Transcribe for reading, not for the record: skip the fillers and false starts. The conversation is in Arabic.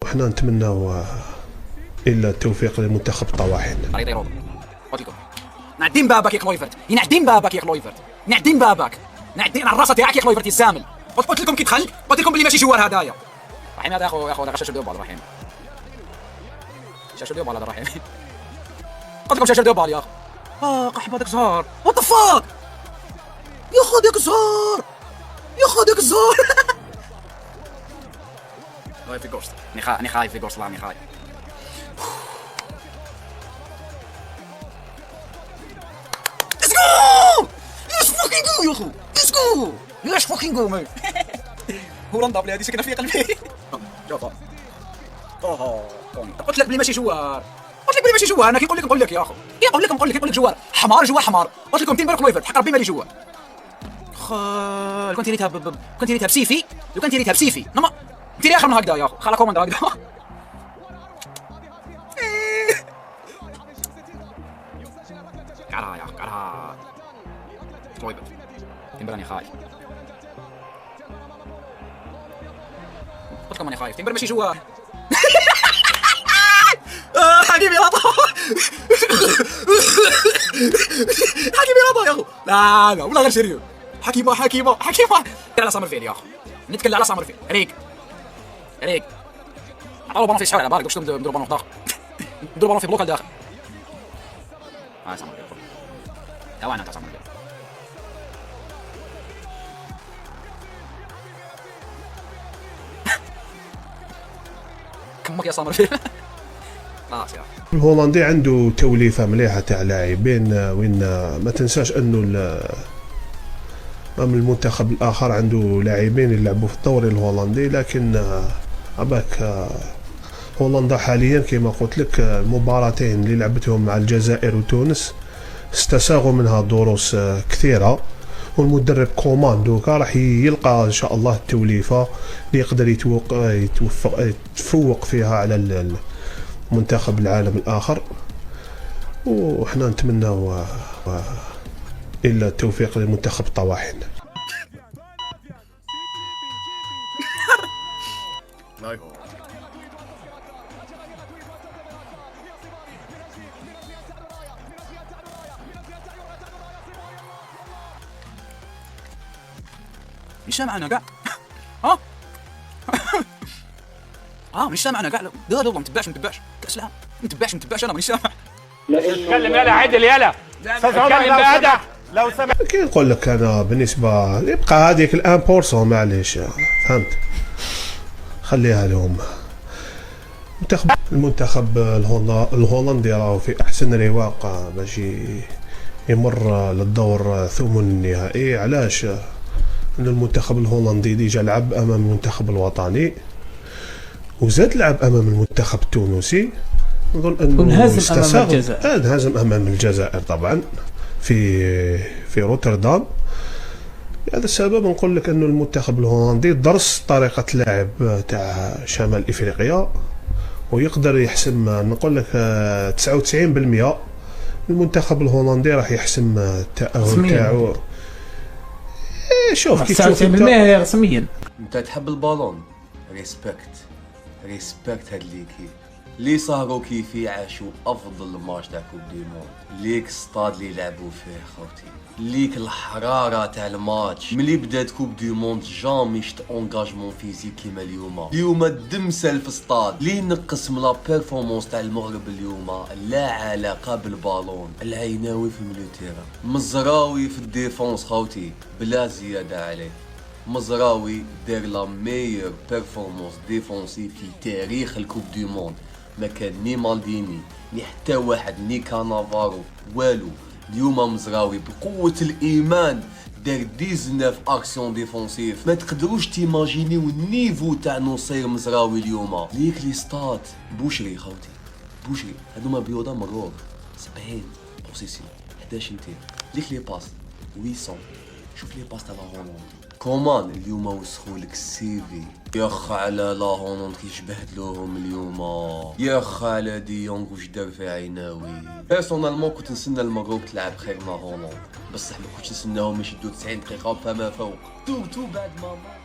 وحنا نتمناو الا التوفيق للمنتخب الطواحن. نعدين بابك يا كلويفرت، ينعدين بابك يا كلويفرت، نعدين بابك، نعدين على الراسه تاعك يا كلويفرت الزامل. قلت لكم كي دخل، قلت لكم بلي ماشي جوار هدايا. رحيم هذا يا اخو هذا شاشه دوبال رحيم. شاشه دوبال هذا رحيم. قلت لكم شاشه دوبال يا اخو. قحب هذاك زهر. وات ذا فاك؟ يا اخو هذاك زهر. يا اخو هذاك زهر. خايف في جوست. اني خايف في جوست، اني خايف. Let's go! Let's fucking go يا اخو. Let's go! Let's fucking go man. هولندا بلادي سكنه في قلبي. جافا. قلت لك بلي ماشي جوار. قلت لك بلي ماشي جوار، انا كي نقول لك يا اخو. كي نقول لك جوار. حمار جوار حمار. قلت لكم تين بالك كلويفرت حق ربي مالي جوار. كنت ريتها بسيفي، لو كنت ريتها بسيفي. نما انت اخر من هكذا يا اخو. خلا كوماند هكذا. قعدها يا اخو قعدها. كلويفرت. تنبراني خايف. قلت لكم اني خايف. تنبر ماشي جوار. حكيمي رضا. حكيمي رضا يا اخو. لا والله غير سيريو. حكيمه نتكلم على سامر فيل يا اخو. نتكلم على سامر فيل. ريك عطاو بالون في الشوارع على بالك واش نديروا بالون في داخل. نديروا بالون في بلوك لداخل. سامر فيل تاوانا تاع سامر فيل. كمك يا سامر فيل. خلاص يا اخي. الهولندي عنده توليفه مليحه تاع لاعبين، وين ما تنساش انه من المنتخب الاخر عنده لاعبين يلعبوا في الدوري الهولندي، لكن عباك هولندا حاليا كما قلت لك المباراتين اللي لعبتهم مع الجزائر وتونس استساغوا منها دروس كثيره، والمدرب كومان دوكا راح يلقى ان شاء الله التوليفه اللي يقدر يتفوق فيها على منتخب العالم الاخر. وحنا نتمناو الا التوفيق للمنتخب الطواحن. مش سامعنا كاع. ها مش سامعنا كاع. لا والله متبعش كاس العالم. متبعش انا مانيش سامع. اتكلم يلا عدل يلا. اتكلم بأدب لو سمحت. كي نقول لك انا بالنسبه يبقى هذيك الان بورسون معليش فهمت، خليها لهم. المنتخب الهولندي راهو في احسن رواق باش يمر للدور ثمن النهائي. علاش؟ ان المنتخب الهولندي ديجا لعب امام المنتخب الوطني وزاد لعب امام المنتخب التونسي. نظن انه انهزم امام الجزائر طبعا في روتردام. هذا السبب نقول لك انه المنتخب الهولندي درس طريقه لعب تاع شمال افريقيا ويقدر يحسم. نقول لك 99% المنتخب الهولندي راح يحسم التاهل تاعو. شوف كيف 99% رسميا. انت تحب البالون، ريسبكت هاد ليكيب اللي صاروا كيفي عاشوا افضل ماتش تاع كوب دي موند. ليك ستاد اللي لعبوا فيه خوتي، ليك الحراره تاع الماتش ملي بدات كوب دي موند. جامي شت اونغاجمون فيزيك كيما اليوم الدم سال في ستاد اللي نقص من لا بيرفورمانس تاع المغرب اليوم. لا علاقه بالبالون. العيناوي في الميليتيرا، مزراوي في الديفونس خوتي بلا زياده عليه. مزراوي دار لا ميور بيرفورمانس ديفونسيف في تاريخ الكوب دي موند. ما كان ني مالديني ني حتى واحد ني كانافارو والو. اليوم مزراوي بقوة الإيمان دار 19 اكسيون ديفونسيف. ما تقدروش تيماجينيو النيفو تاع نصير مزراوي اليوم. ليك لي ستات بوشري خوتي، بوشري هادوما بيوضا مرور 70 بوسيسيون 11 انتير. ليك لي باس 800. شوف لي باس تاع لا هولند. كومان اليوم وسخولك السيفي. ياخ على لا هولند كيش بهدلوهم اليوم. ياخ على ديونغ وش دار في عيناوي. بيرسونالمون كنت نسنى المغرب تلعب خير مع هولند، بصح ما كنتش نسناهم يشدو 90 دقيقة فما فوق. تو بعد ماما.